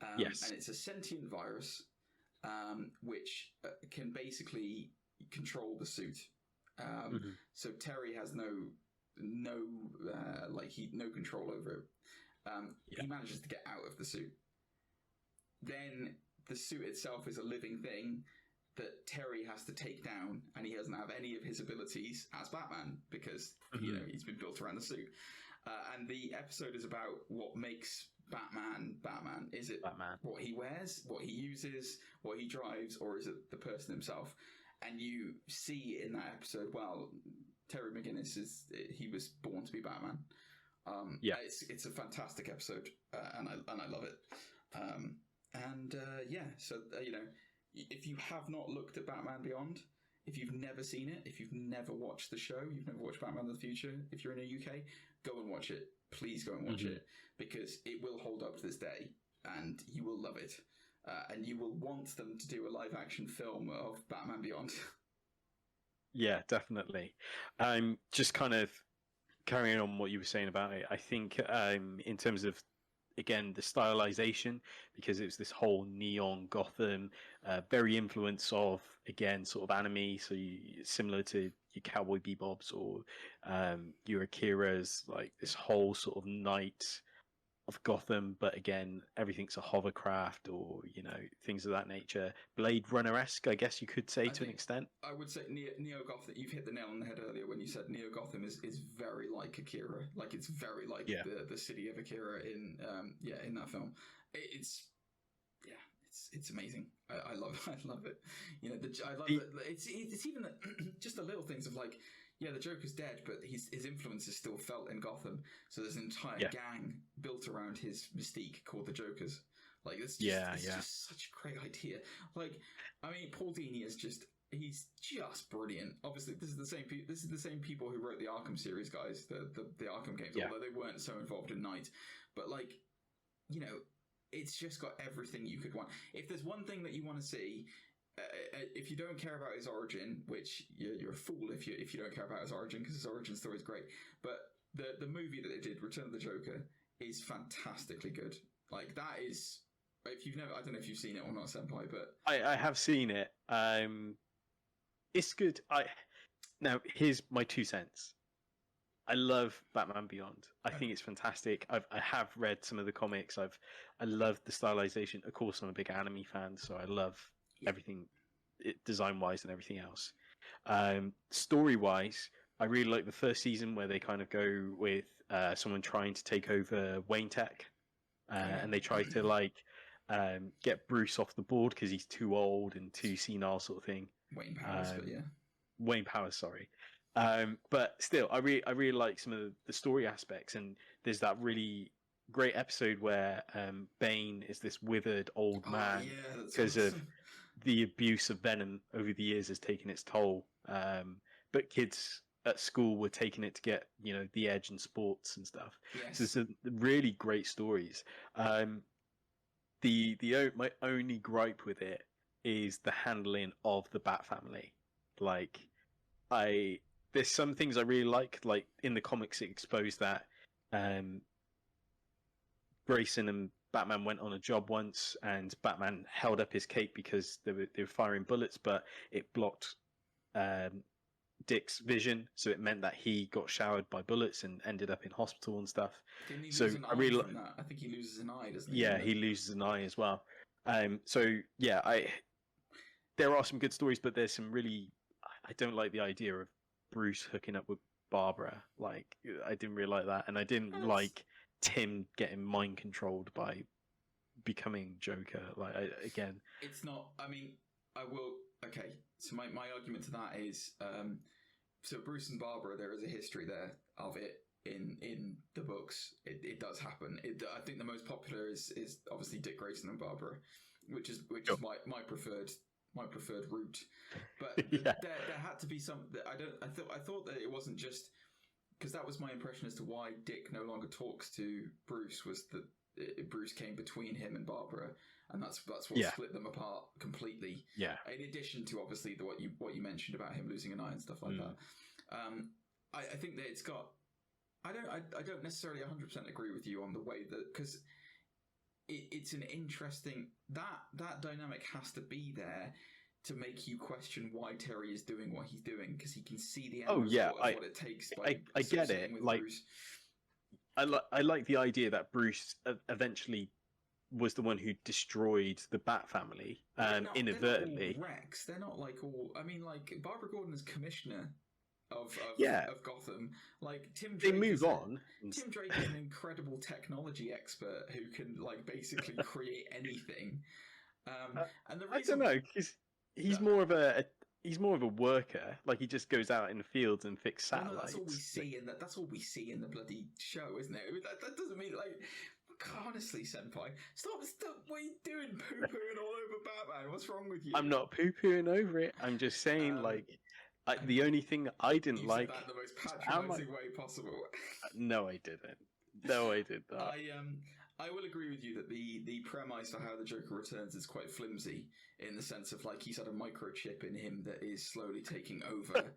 and it's a sentient virus which can basically control the suit. So Terry has no control over it. He manages to get out of the suit. Then the suit itself is a living thing that Terry has to take down, and he doesn't have any of his abilities as Batman because he's been built around the suit. And the episode is about what makes Batman Batman. Is it what he wears, what he uses, what he drives, or is it the person himself? And you see in that episode, well, Terry McGinnis he was born to be Batman. It's a fantastic episode, and I love it. So if you have not looked at Batman Beyond, if you've never seen it, if you've never watched the show, you've never watched Batman of the Future, if you're in the UK, go and watch it. Please go and watch it, because it will hold up to this day, and you will love it. And you will want them to do a live action film of Batman Beyond. Yeah, definitely. Just kind of carrying on what you were saying about it, I think in terms of, again, the stylization, because it's this whole neon Gotham, very influence of, again, sort of anime, so similar to your Cowboy Bebops or your Akira's, like this whole sort of night of Gotham, but again, everything's a hovercraft or, things of that nature. Blade Runner-esque, I guess you could say, to an extent. I would say Neo-Gotham, you've hit the nail on the head earlier when you said Neo-Gotham is very like Akira. Like, it's very like the city of Akira in that film. It's amazing. I love it. I love it. It's even just the little things of the Joker's dead, but his influence is still felt in Gotham. So there's an entire gang built around his mystique called the Jokers. It's just such a great idea. Paul Dini he's just brilliant. Obviously, this is the same people who wrote the Arkham series, guys, the Arkham games, although they weren't so involved in Knight. But it's just got everything you could want. If there's one thing that you want to see, if you don't care about his origin, which you're a fool if you don't care about his origin, because his origin story is great. But the movie that they did, Return of the Joker, is fantastically good. That is, if you've never, I don't know if you've seen it or not, Senpai, but I have seen it. It's good. Now here's my 2 cents. I love Batman Beyond. I think it's fantastic. I have read some of the comics. I love the stylization. Of course, I'm a big anime fan, so I love everything design-wise and everything else. Story wise, I really like the first season where they kind of go with someone trying to take over Wayne Tech, and they try to like get Bruce off the board because he's too old and too senile, sort of thing. Wayne Powers, but yeah. Wayne Powers, sorry. But still, I really like some of the story aspects, and there's that really great episode where Bane is this withered old man because of the abuse of Venom over the years has taken its toll. But kids at school were taking it to get, you know, the edge in sports and stuff. Yes. So it's really great stories. My only gripe with it is the handling of the Bat family. Like, there's some things I really like in the comics it exposed that Grayson and Batman went on a job once, and Batman held up his cape because they were firing bullets, but it blocked Dick's vision, so it meant that he got showered by bullets and ended up in hospital and stuff. Didn't he lose an eye from that? I think he loses an eye, doesn't he? Yeah, he loses an eye as well. So yeah, there are some good stories, but there's some really, I don't like the idea of Bruce hooking up with Barbara. Like, I didn't really like that, and I didn't like Tim getting mind controlled by becoming Joker. Like, again, it's not. I mean, I will. Okay, so my argument to that is, so Bruce and Barbara, there is a history there of it in the books. It does happen. I think the most popular is obviously Dick Grayson and Barbara, which is my preferred route. But yeah. there had to be some. I thought that it wasn't just because that was my impression as to why Dick no longer talks to Bruce, was that Bruce came between him and Barbara, and that's what split them apart completely. Yeah. In addition to obviously what you mentioned about him losing an eye and stuff like that. I think that it's got. I don't necessarily 100% agree with you on the way that, because it's an interesting that dynamic has to be there to make you question why Terry is doing what he's doing, because he can see the end result of what it takes. I get it. Like, Bruce. I like the idea that Bruce eventually was the one who destroyed the Bat family inadvertently. They're not all Rex. They're not like all. I mean, like Barbara Gordon is commissioner of Gotham. Like Tim Drake. They move on. Tim Drake is an incredible technology expert who can like basically create anything. And the reason, I don't know, because he's more of a worker. Like, he just goes out in the fields and fixes satellites. No, that's all we see in that's all we see in the bloody show, isn't it? I mean, that doesn't mean, like, honestly, Senpai, stop! What are you doing, poo-pooing all over Batman? What's wrong with you? I'm not poo-pooing over it. I'm just saying, the only thing I didn't like. You said that in the most patronising way possible. No, I didn't. No, I did not. I will agree with you that the premise for how the Joker returns is quite flimsy, in the sense of, like, he's had a microchip in him that is slowly taking over.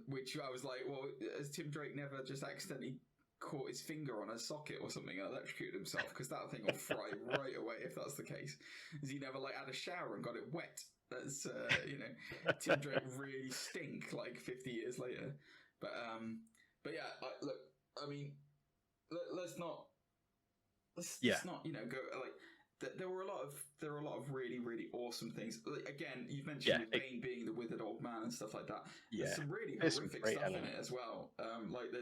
Which I was like, well, has Tim Drake never just accidentally caught his finger on a socket or something and electrocuted himself? Because that thing will fry right away if that's the case. Has he never, like, had a shower and got it wet? That's, Tim Drake really stink, like, 50 years later. But yeah, look, I mean, let's not, go, like, there were a lot of really, really awesome things. Like, again, you've mentioned Bane being the withered old man and stuff like that. Yeah. There's some really horrific stuff in it as well.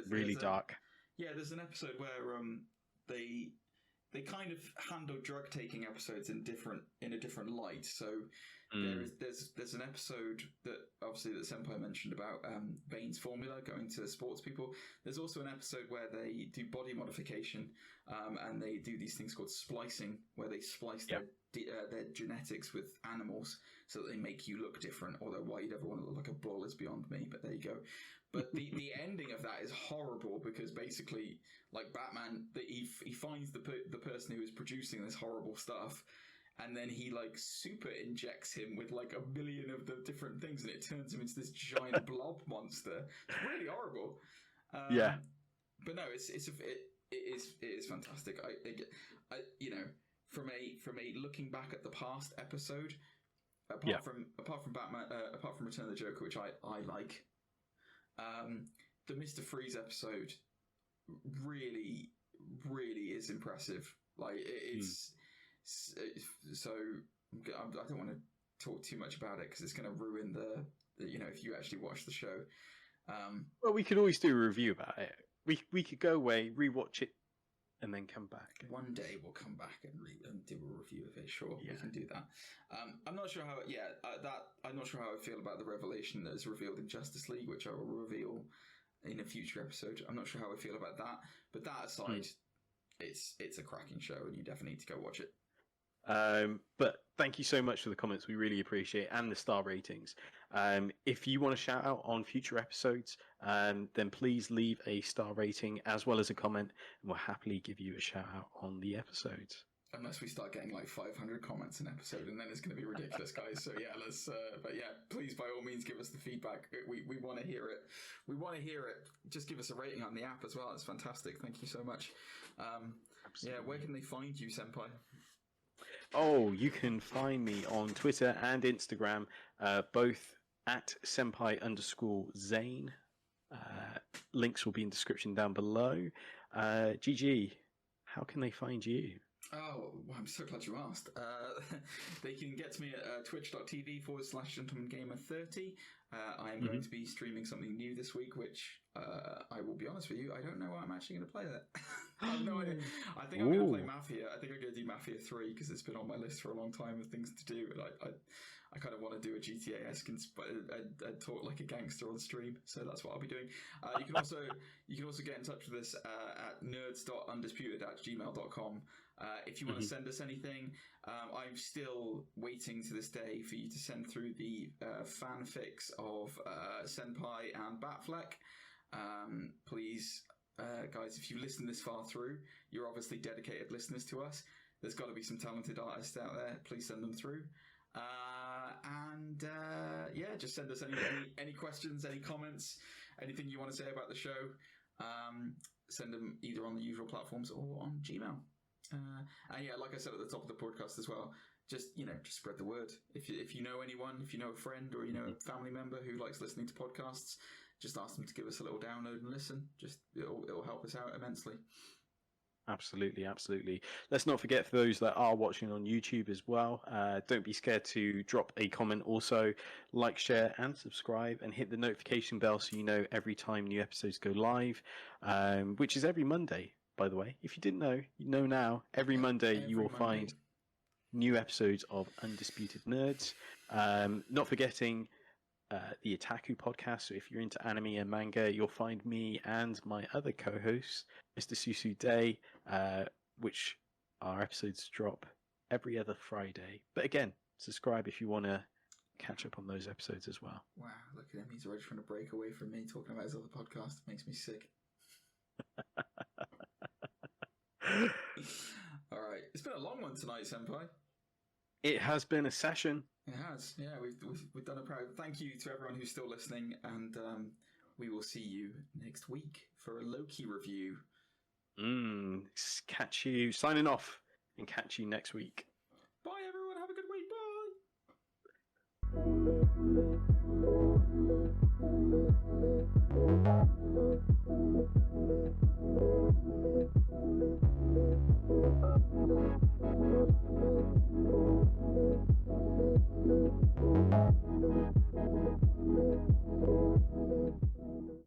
There's dark. There's an episode where they kind of handle drug taking episodes in a different light. So there's an episode that obviously that Senpai mentioned about Bane's formula going to sports people. There's also an episode where they do body modification, and they do these things called splicing, where they splice their genetics with animals so that they make you look different. Although why you'd ever want to look like a bull is beyond me, but there you go. But the ending of that is horrible, because basically, like, Batman, he finds the person who is producing this horrible stuff, and then he, like, super injects him with, like, 1 million of the different things, and it turns him into this giant blob monster. It's really horrible. But no, it is fantastic. I from a looking back at the past episode, apart from Batman, apart from Return of the Joker, which I like. The Mr. Freeze episode really, really is impressive. Like, it's so. I don't want to talk too much about it because it's going to ruin if you actually watch the show. Well, we could always do a review about it. We could go away, rewatch it, and then come back. One day we'll come back and do a review of it. Sure, we can do that. I'm not sure how. I'm not sure how I feel about the revelation that is revealed in Justice League, which I will reveal in a future episode. I'm not sure how I feel about that. But that aside, it's a cracking show, and you definitely need to go watch it. But thank you so much for the comments. We really appreciate it, and the star ratings. If you want to shout out on future episodes, then please leave a star rating as well as a comment, and we'll happily give you a shout out on the episodes. Unless we start getting like 500 comments an episode, and then it's going to be ridiculous, guys. So yeah, please, by all means, give us the feedback. We want to hear it. We want to hear it. Just give us a rating on the app as well. It's fantastic. Thank you so much. Where can they find you, Senpai? Oh, you can find me on Twitter and Instagram, both at senpai_Zane. Links will be in the description down below. GG, how can they find you? Oh, well, I'm so glad you asked. They can get to me at twitch.tv/gentlemangamer30. I am going to be streaming something new this week, which I will be honest with you, I don't know what I'm actually going to play there. I have no idea. I think I'm going to play Mafia. I think I'm going to do Mafia 3 because it's been on my list for a long time of things to do. And I kind of want to do a GTA-esque and talk like a gangster on stream. So that's what I'll be doing. You can also get in touch with us at nerds.undisputed@gmail.com. If you want to send us anything, I'm still waiting to this day for you to send through the fanfics of Senpai and Batfleck. Please, guys, if you've listened this far through, you're obviously dedicated listeners to us. There's got to be some talented artists out there. Please send them through. Just send us any questions, any comments, anything you want to say about the show. Send them either on the usual platforms or on Gmail. Like I said at the top of the podcast as well, just spread the word. If you know anyone, if you know a friend or a family member who likes listening to podcasts, just ask them to give us a little download and listen. It'll help us out immensely. Absolutely. Let's not forget, for those that are watching on YouTube as well, don't be scared to drop a comment. Also, like, share, and subscribe, and hit the notification bell so you know every time new episodes go live, which is every Monday, by the way. If you didn't know, you know now. Every Monday you will find new episodes of Undisputed Nerds. Not forgetting the Otaku podcast. So if you're into anime and manga, you'll find me and my other co-host, Mr. Susu Day, which our episodes drop every other Friday. But again, subscribe if you want to catch up on those episodes as well. Wow, look at him. He's already trying to break away from me talking about his other podcast. It makes me sick. All right. It's been a long one tonight, Senpai. It has been a session. It has. Yeah, we've done a proud. Thank you to everyone who's still listening, and we will see you next week for a Loki review. Catch you signing off, and catch you next week. Bye, everyone. Have a good week. Bye.